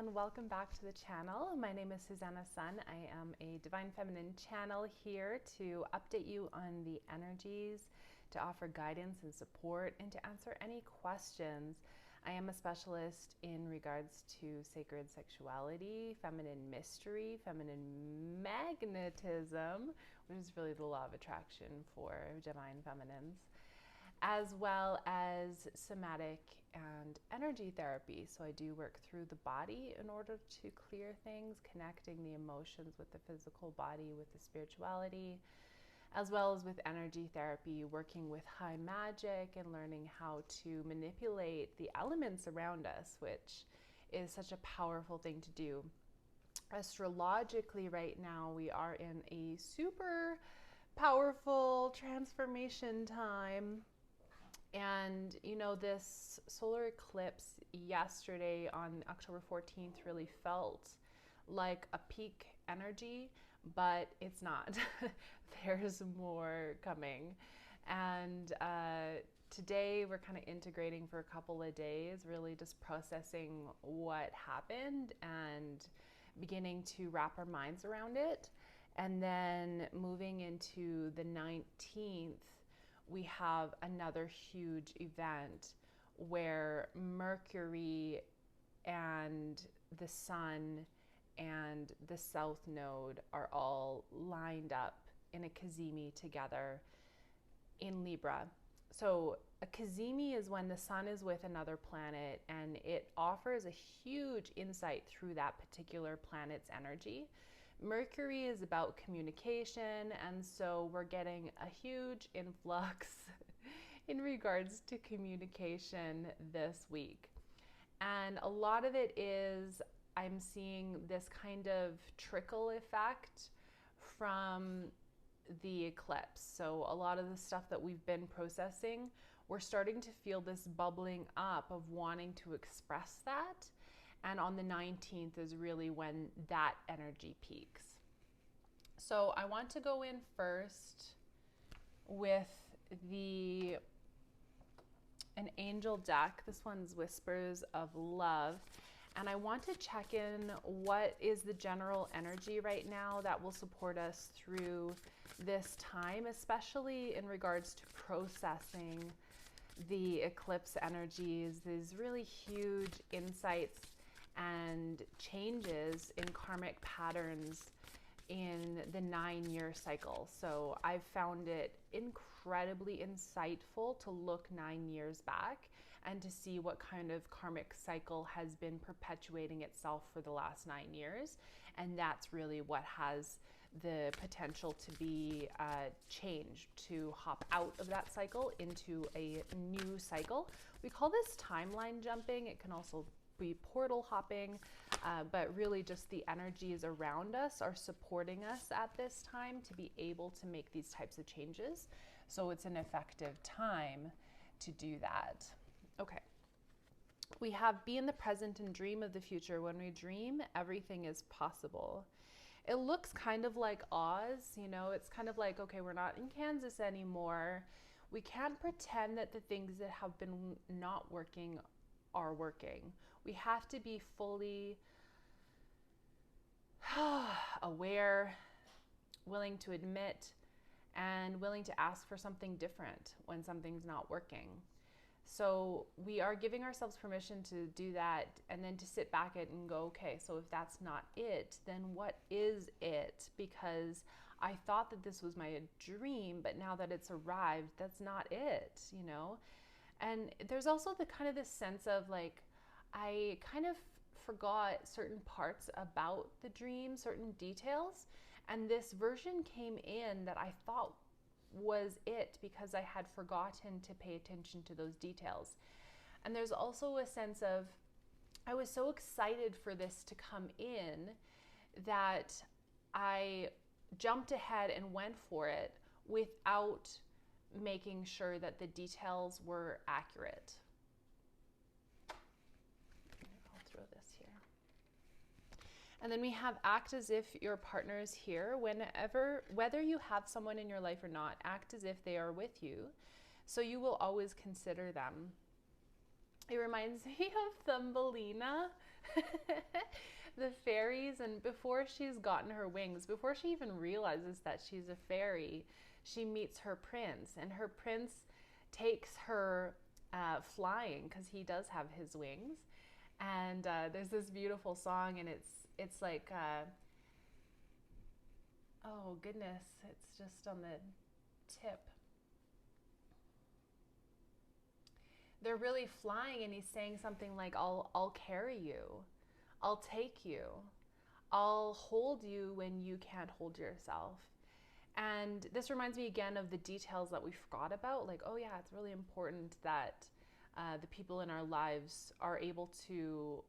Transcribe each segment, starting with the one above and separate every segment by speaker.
Speaker 1: and welcome back to the channel. My name is Susanna Sun. I am a Divine Feminine channel here to update you on the energies, to offer guidance and support, and to answer any questions. I am a specialist in regards to sacred sexuality, feminine mystery, feminine magnetism, which is really the law of attraction for divine feminines, as well as somatic and energy therapy. So I do work through the body in order to clear things, connecting the emotions with the physical body, with the spirituality, as well as with energy therapy, working with high magic and learning how to manipulate the elements around us, which is such a powerful thing to do. Astrologically, right now, we are in a super powerful transformation time. And you know, this solar eclipse yesterday on October 14th really felt like a peak energy, but it's not. There's more coming. And today we're kind of integrating for a couple of days, really just processing what happened and beginning to wrap our minds around it. And then moving into the 19th, we have another huge event where Mercury and the Sun and the South Node are all lined up in a cazimi together in Libra. So a cazimi is when the Sun is with another planet, and it offers a huge insight through that particular planet's energy. Mercury is about communication, and so we're getting a huge influx in regards to communication this week. And a lot of it is, I'm seeing this kind of trickle effect from the eclipse. So a lot of the stuff that we've been processing, we're starting to feel this bubbling up of wanting to express that. And on the 19th is really when that energy peaks. So I want to go in first with an angel deck. This one's Whispers of Love. And I want to check in what is the general energy right now that will support us through this time, especially in regards to processing the eclipse energies, these really huge insights and changes in karmic patterns in the 9-year cycle. So I've found it incredibly insightful to look 9 years back and to see what kind of karmic cycle has been perpetuating itself for the last 9 years. And that's really what has the potential to be changed, to hop out of that cycle into a new cycle. We call this timeline jumping. It can also be portal hopping, but really just the energies around us are supporting us at this time to be able to make these types of changes. So it's an effective time to do that. Okay. We have be in the present and dream of the future. When we dream, everything is possible. It looks kind of like Oz, you know, it's kind of like, okay, we're not in Kansas anymore. We can't pretend that the things that have been not working are working. We have to be fully aware, willing to admit, and willing to ask for something different when something's not working. So we are giving ourselves permission to do that, and then to sit back and go, okay, so if that's not it, then what is it? Because I thought that this was my dream, but now that it's arrived, that's not it, you know? And there's also the kind of this sense of like, I kind of forgot certain parts about the dream, certain details. And this version came in that I thought was it because I had forgotten to pay attention to those details. And there's also a sense of, I was so excited for this to come in that I jumped ahead and went for it without making sure that the details were accurate. I'll throw this here. And then we have act as if your partner is here. Whether you have someone in your life or not, act as if they are with you. So you will always consider them. It reminds me of Thumbelina The fairies, and before she's gotten her wings, before she even realizes that she's a fairy, she meets her prince, and her prince takes her flying because he does have his wings. And there's this beautiful song, and it's like, oh goodness, it's just on the tip. They're really flying, and he's saying something like, I'll carry you, I'll take you, I'll hold you when you can't hold yourself. And this reminds me again of the details that we forgot about. Like, oh yeah, it's really important that the people in our lives are able to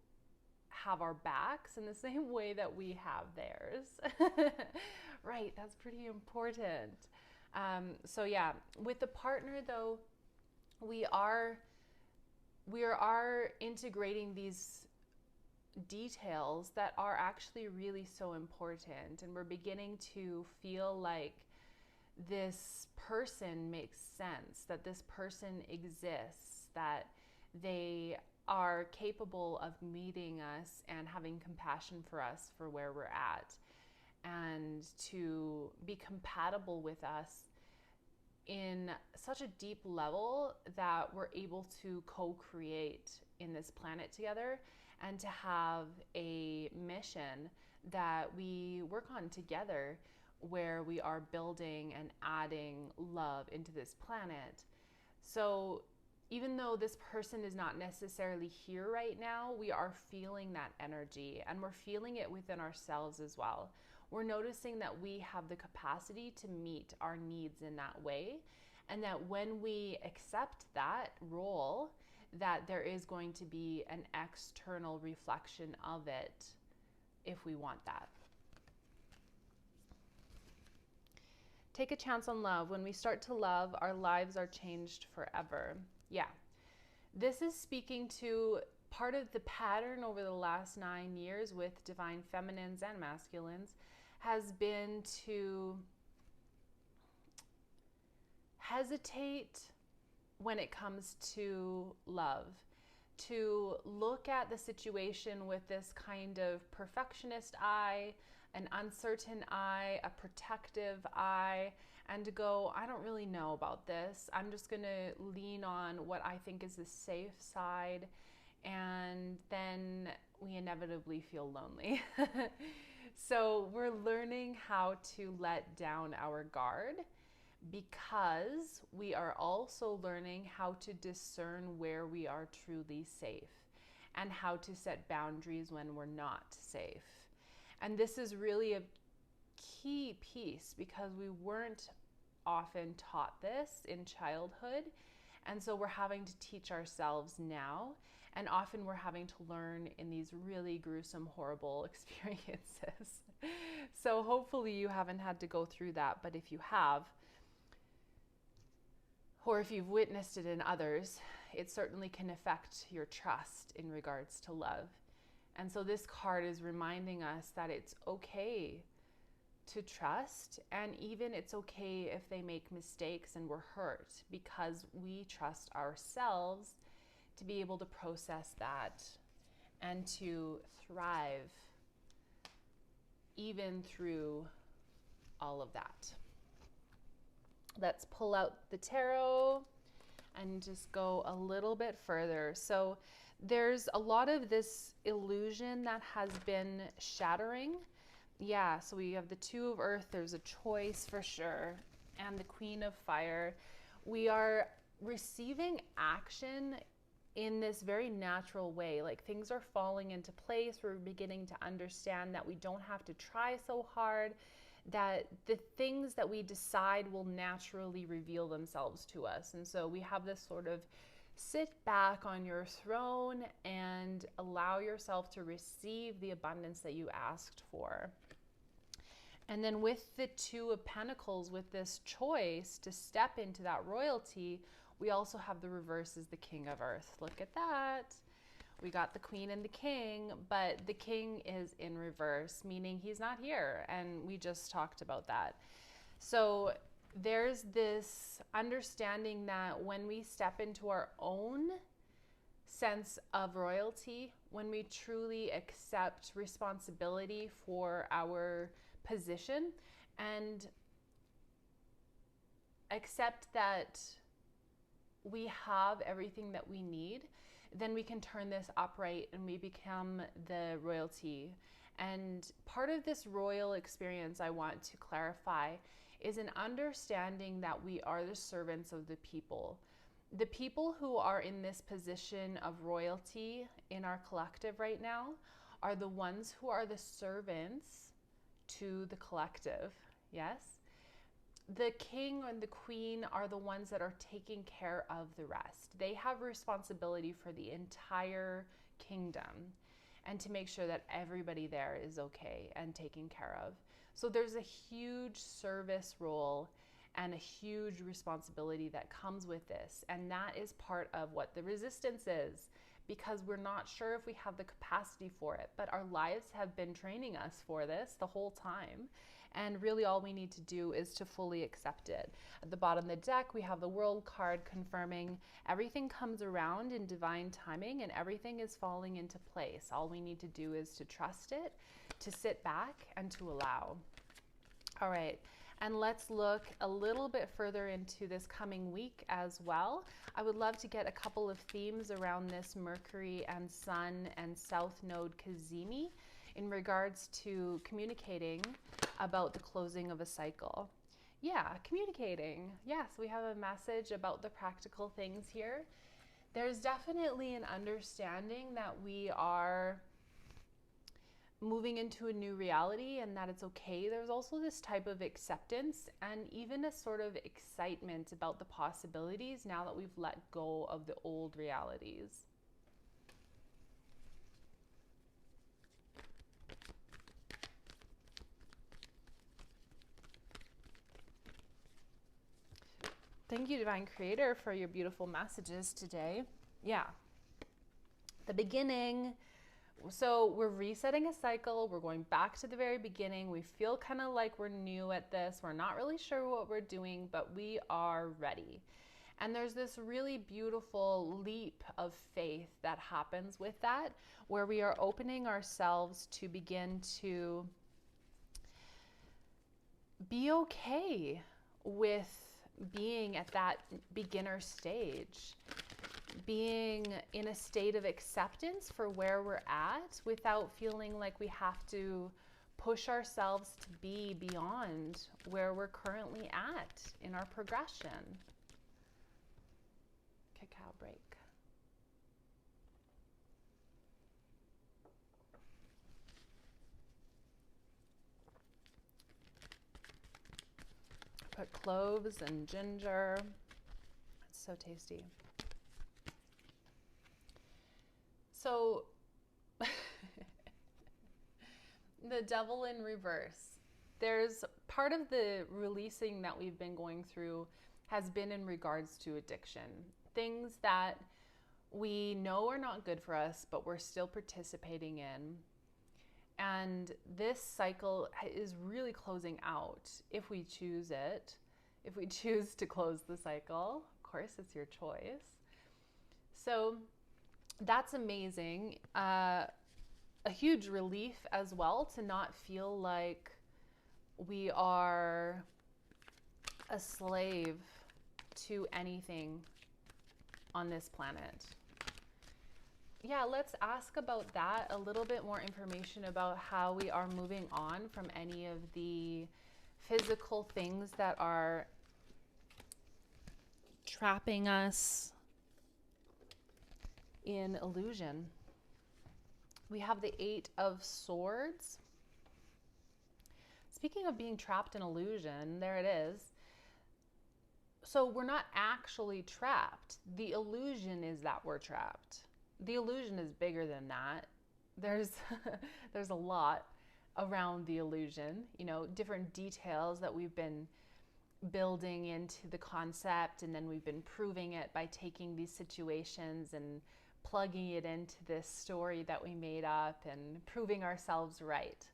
Speaker 1: have our backs in the same way that we have theirs. Right, that's pretty important. So yeah, with the partner though, we are integrating these details that are actually really so important, and we're beginning to feel like this person makes sense, that this person exists, that they are capable of meeting us and having compassion for us for where we're at, and to be compatible with us in such a deep level that we're able to co-create in this planet together, and to have a mission that we work on together, where we are building and adding love into this planet. So even though this person is not necessarily here right now, we are feeling that energy, and we're feeling it within ourselves as well. We're noticing that we have the capacity to meet our needs in that way, and that when we accept that role, that there is going to be an external reflection of it if we want that. Take a chance on love. When we start to love, our lives are changed forever. Yeah. This is speaking to part of the pattern over the last 9 years with divine feminines and masculines, has been to hesitate when it comes to love, to look at the situation with this kind of perfectionist eye, an uncertain eye, a protective eye, and to go, I don't really know about this. I'm just going to lean on what I think is the safe side, and then we inevitably feel lonely. So we're learning how to let down our guard, because we are also learning how to discern where we are truly safe and how to set boundaries when we're not safe. And this is really a key piece, because we weren't often taught this in childhood. And so we're having to teach ourselves now. And often we're having to learn in these really gruesome, horrible experiences. So hopefully you haven't had to go through that. But if you have, or if you've witnessed it in others, it certainly can affect your trust in regards to love. And so this card is reminding us that it's okay to trust, and even it's okay if they make mistakes and we're hurt, because we trust ourselves to be able to process that and to thrive even through all of that. Let's pull out the tarot and just go a little bit further. So there's a lot of this illusion that has been shattering. Yeah, so we have the Two of Earth, there's a choice for sure, and the Queen of Fire. We are receiving action in this very natural way. Like, things are falling into place. We're beginning to understand that we don't have to try so hard, that the things that we decide will naturally reveal themselves to us. And so we have this sort of sit back on your throne and allow yourself to receive the abundance that you asked for. And then with the Two of Pentacles, with this choice to step into that royalty, we also have the reverse as the King of Earth. Look at that. We got the Queen and the King, but the King is in reverse, meaning he's not here. And we just talked about that. So there's this understanding that when we step into our own sense of royalty, when we truly accept responsibility for our position and accept that we have everything that we need, then we can turn this upright and we become the royalty. And part of this royal experience, I want to clarify, is an understanding that we are the servants of the people. The people who are in this position of royalty in our collective right now are the ones who are the servants to the collective. Yes? The king and the queen are the ones that are taking care of the rest. They have responsibility for the entire kingdom and to make sure that everybody there is okay and taken care of. So there's a huge service role and a huge responsibility that comes with this. And that is part of what the resistance is, because we're not sure if we have the capacity for it. But our lives have been training us for this the whole time. And really all we need to do is to fully accept it. At the bottom of the deck, we have the World card confirming everything comes around in divine timing and everything is falling into place. All we need to do is to trust it, to sit back, and to allow. All right, and let's look a little bit further into this coming week as well. I would love to get a couple of themes around this Mercury and Sun and South Node Cazimi in regards to communicating about the closing of a cycle. Yeah, communicating. Yes, we have a message about the practical things here. There's definitely an understanding that we are moving into a new reality and that it's okay. There's also this type of acceptance and even a sort of excitement about the possibilities now that we've let go of the old realities. Thank you, Divine Creator, for your beautiful messages today. Yeah. The beginning. So we're resetting a cycle. We're going back to the very beginning. We feel kind of like we're new at this. We're not really sure what we're doing, but we are ready. And there's this really beautiful leap of faith that happens with that, where we are opening ourselves to begin to be okay with being at that beginner stage, being in a state of acceptance for where we're at without feeling like we have to push ourselves to be beyond where we're currently at in our progression. Cacao break. Put cloves and ginger. It's so tasty. So, the devil in reverse. There's part of the releasing that we've been going through has been in regards to addiction. Things that we know are not good for us, but we're still participating in. And this cycle is really closing out if we choose it. If we choose to close the cycle, of course, it's your choice. So that's amazing. A huge relief as well to not feel like we are a slave to anything on this planet. Yeah, let's ask about that, a little bit more information about how we are moving on from any of the physical things that are trapping us in illusion. We have the 8 of Swords. Speaking of being trapped in illusion, there it is. So we're not actually trapped. The illusion is that we're trapped. The illusion is bigger than that. There's a lot around the illusion, you know, different details that we've been building into the concept, and then we've been proving it by taking these situations and plugging it into this story that we made up and proving ourselves right.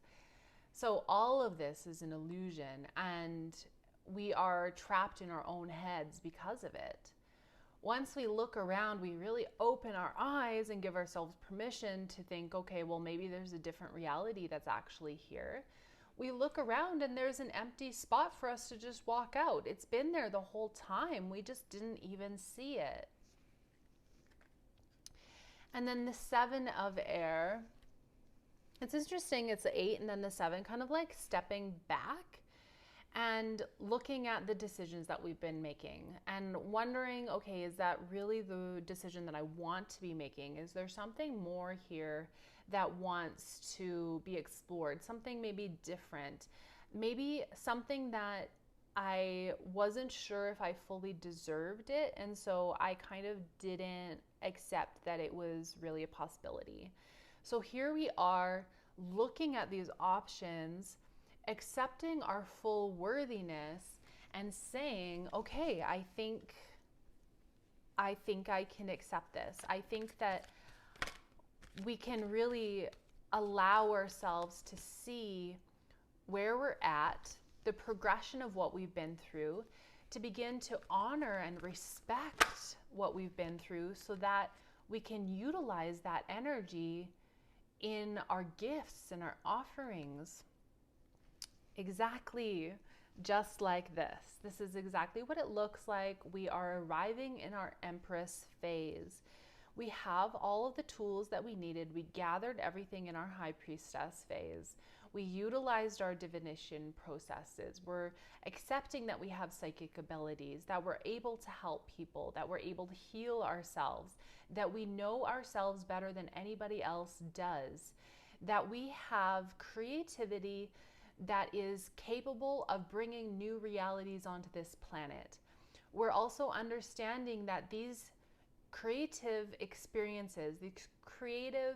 Speaker 1: So all of this is an illusion, and we are trapped in our own heads because of it. once we look around, we really open our eyes and give ourselves permission to think, okay, well, maybe there's a different reality that's actually here. We look around and there's an empty spot for us to just walk out. It's been there the whole time. We just didn't even see it. And then the 7 of air, it's interesting. It's the 8 and then the 7, kind of like stepping back and looking at the decisions that we've been making and wondering, okay, is that really the decision that I want to be making? Is there something more here that wants to be explored? Something maybe different, maybe something that I wasn't sure if I fully deserved it. And so I kind of didn't accept that it was really a possibility. So here we are looking at these options, accepting our full worthiness and saying, okay, I think I can accept this. I think that we can really allow ourselves to see where we're at, the progression of what we've been through, to begin to honor and respect what we've been through so that we can utilize that energy in our gifts and our offerings. Exactly just like this. This is exactly what it looks like. We are arriving in our Empress phase. We have all of the tools that we needed. We gathered everything in our High Priestess phase. We utilized our divination processes. We're accepting that we have psychic abilities, that we're able to help people, that we're able to heal ourselves, that we know ourselves better than anybody else does, that we have creativity that is capable of bringing new realities onto this planet. We're also understanding that these creative experiences, these creative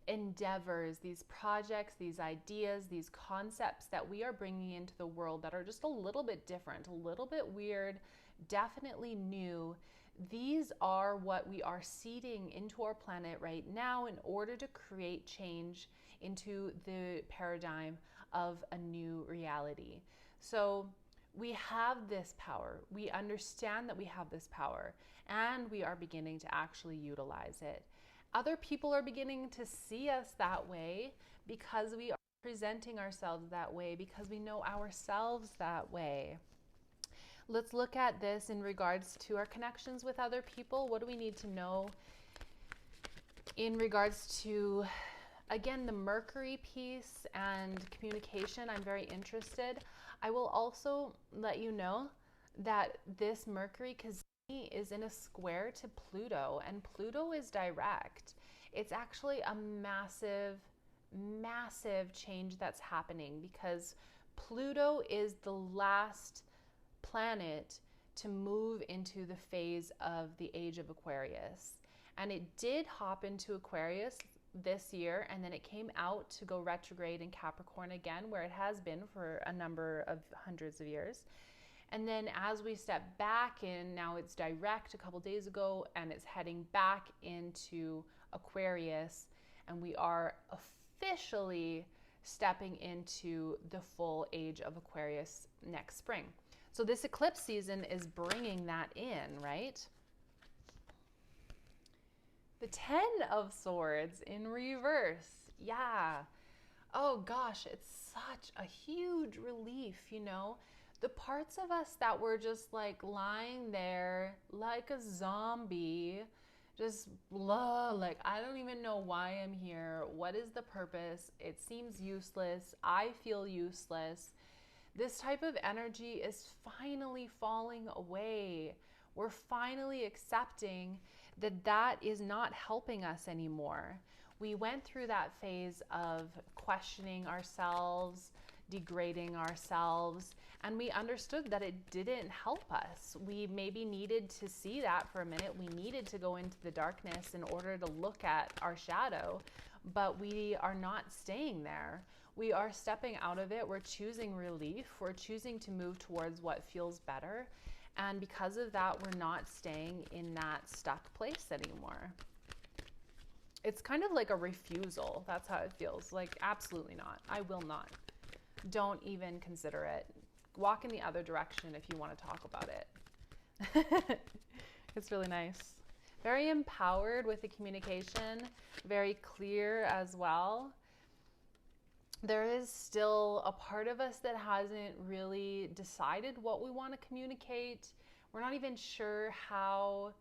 Speaker 1: endeavors, these projects, these ideas, these concepts that we are bringing into the world that are just a little bit different, a little bit weird, definitely new, these are what we are seeding into our planet right now in order to create change into the paradigm of a new reality. So we have this power. We understand that we have this power, and we are beginning to actually utilize it. Other people are beginning to see us that way because we are presenting ourselves that way, because we know ourselves that way. Let's look at this in regards to our connections with other people. What do we need to know in regards to, again, the Mercury piece and communication? I'm very interested. I will also let you know that this Mercury is in a square to Pluto, and Pluto is direct. It's actually a massive, massive change that's happening because Pluto is the last planet to move into the phase of the age of Aquarius. And it did hop into Aquarius this year, and then it came out to go retrograde in Capricorn again, where it has been for a number of hundreds of years. And then as we step back in, now it's direct a couple days ago, and it's heading back into Aquarius, and we are officially stepping into the full age of Aquarius next spring. So this eclipse season is bringing that in, right? The 10 of Swords in reverse. Yeah. Oh gosh, it's such a huge relief, you know? The parts of us that were just like lying there like a zombie, just blah, like I don't even know why I'm here. What is the purpose? It seems useless. I feel useless. This type of energy is finally falling away. We're finally accepting that that is not helping us anymore. We went through that phase of questioning ourselves, degrading ourselves, and we understood that it didn't help us. We maybe needed to see that for a minute. We needed to go into the darkness in order to look at our shadow, but we are not staying there. We are stepping out of it. We're choosing relief. We're choosing to move towards what feels better. And because of that, we're not staying in that stuck place anymore. It's kind of like a refusal. That's how it feels. Like, absolutely not. I will not. Don't even consider it. Walk in the other direction if you want to talk about it. It's really nice. Very empowered with the communication, very clear as well. There is still a part of us that hasn't really decided what we want to communicate. We're not even sure how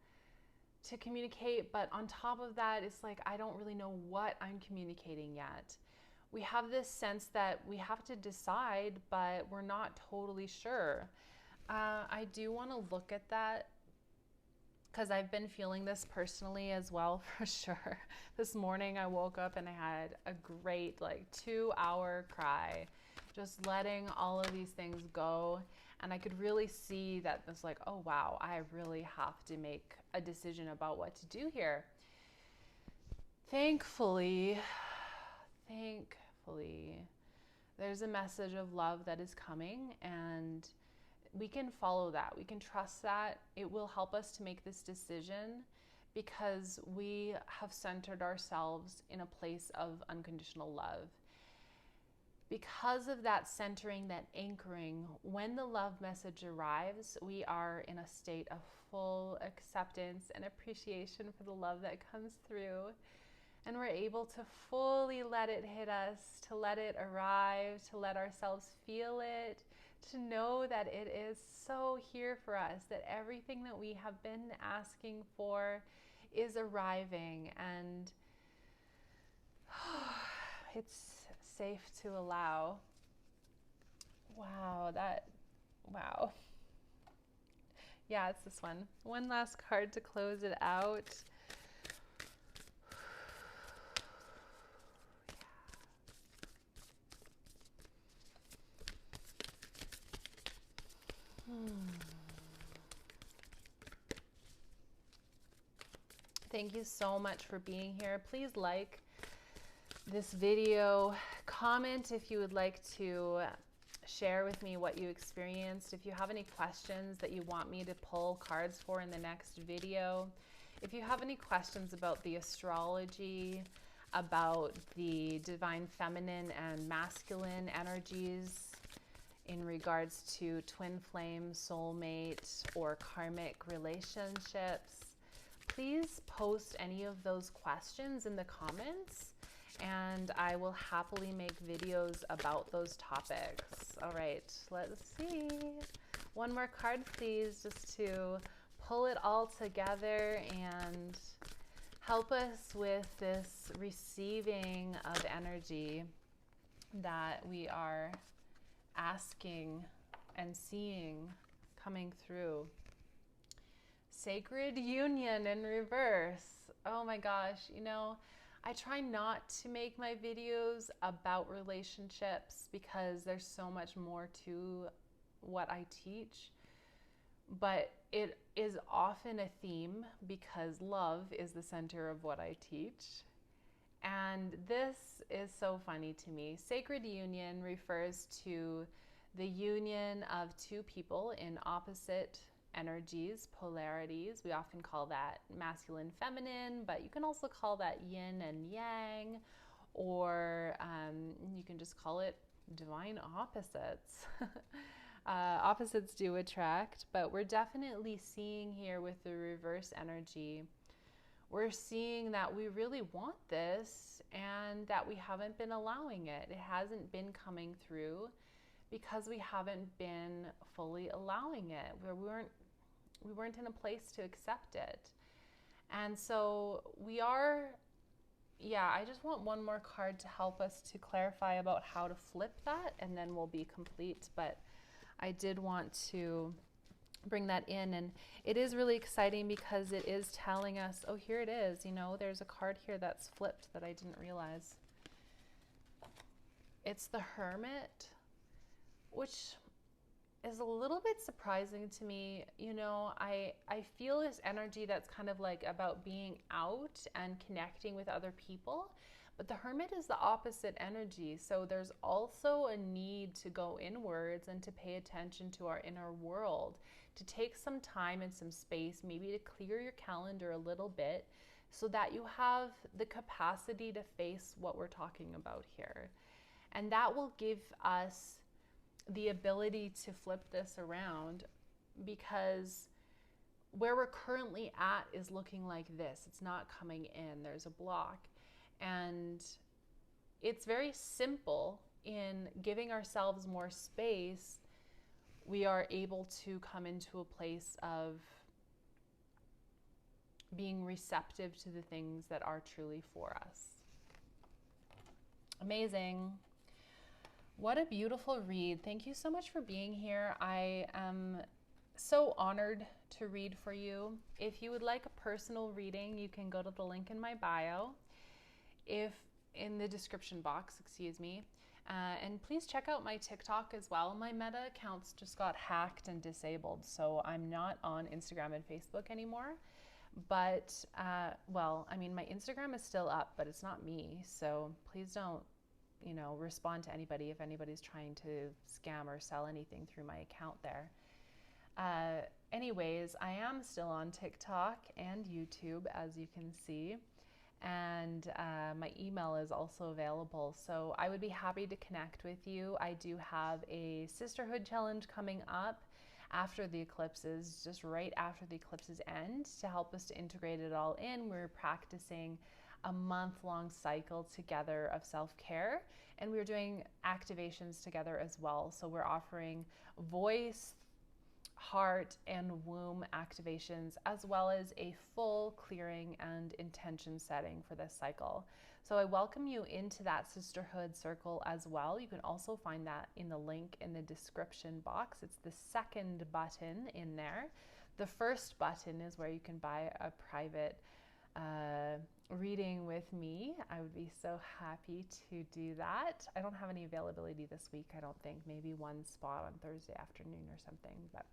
Speaker 1: to communicate, but on top of that, it's like, I don't really know what I'm communicating yet. We have this sense that we have to decide, but we're not totally sure. I do want to look at that because I've been feeling this personally as well, for sure. This morning I woke up and I had a great 2-hour cry, just letting all of these things go. And I could really see that it's like, oh wow, I really have to make a decision about what to do here. Thankfully, there's a message of love that is coming, and we can follow that. We can trust that. It will help us to make this decision because we have centered ourselves in a place of unconditional love. Because of that centering, that anchoring, when the love message arrives, we are in a state of full acceptance and appreciation for the love that comes through. And we're able to fully let it hit us, to let it arrive, to let ourselves feel it, to know that it is so here for us, that everything that we have been asking for is arriving, and it's safe to allow. Wow. Yeah, it's this one. One last card to close it out. Thank you so much for being here. Please like this video, comment if you would like to share with me what you experienced. If you have any questions that you want me to pull cards for in the next video. If you have any questions about the astrology, about the divine feminine and masculine energies in regards to twin flame, soulmate, or karmic relationships, please post any of those questions in the comments, and I will happily make videos about those topics. All right, let's see. One more card, please, just to pull it all together and help us with this receiving of energy that we are asking and seeing coming through. Sacred union in reverse. Oh my gosh, I try not to make my videos about relationships because there's so much more to what I teach, but it is often a theme because love is the center of what I teach. And this is so funny to me. Sacred union refers to the union of two people in opposite energies, polarities. We often call that masculine, feminine, but you can also call that yin and yang, or you can just call it divine opposites. Opposites do attract, but we're definitely seeing here with the reverse energy, we're seeing that we really want this and that we haven't been allowing it. It hasn't been coming through because we haven't been fully allowing it. We weren't in a place to accept it. And so we are, I just want one more card to help us to clarify about how to flip that, and then we'll be complete. But I did want to bring that in, and it is really exciting because it is telling us, oh, here it is, there's a card here that's flipped that I didn't realize. It's the Hermit, which is a little bit surprising to me. I feel this energy that's kind of like about being out and connecting with other people, but the Hermit is the opposite energy. So there's also a need to go inwards and to pay attention to our inner world, to take some time and some space, maybe to clear your calendar a little bit so that you have the capacity to face what we're talking about here. And that will give us the ability to flip this around, because where we're currently at is looking like this. It's not coming in. There's a block. And it's very simple. In giving ourselves more space, we are able to come into a place of being receptive to the things that are truly for us. Amazing. What a beautiful read. Thank you so much for being here. I am so honored to read for you. If you would like a personal reading, you can go to the link in my bio, if in the description box, excuse me. And please check out my TikTok as well. My Meta accounts just got hacked and disabled, so I'm not on Instagram and Facebook anymore. But, well, I mean, my Instagram is still up, but it's not me. So please don't, respond to anybody if anybody's trying to scam or sell anything through my account there. Anyways, I am still on TikTok and YouTube, as you can see. And my email is also available. So I would be happy to connect with you. I do have a sisterhood challenge coming up after the eclipses, just right after the eclipses end, to help us to integrate it all in. We're practicing a month-long cycle together of self-care, and we're doing activations together as well. So we're offering voice, heart, and womb activations, as well as a full clearing and intention setting for this cycle. So I welcome you into that sisterhood circle as well. You can also find that in the link in the description box. It's the second button in there. The first button is where you can buy a private reading with me. I would be so happy to do that. I don't have any availability this week, I don't think. Maybe one spot on Thursday afternoon or something. But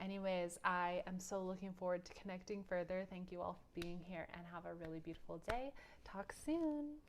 Speaker 1: anyways, I am so looking forward to connecting further. Thank you all for being here, and have a really beautiful day. Talk soon.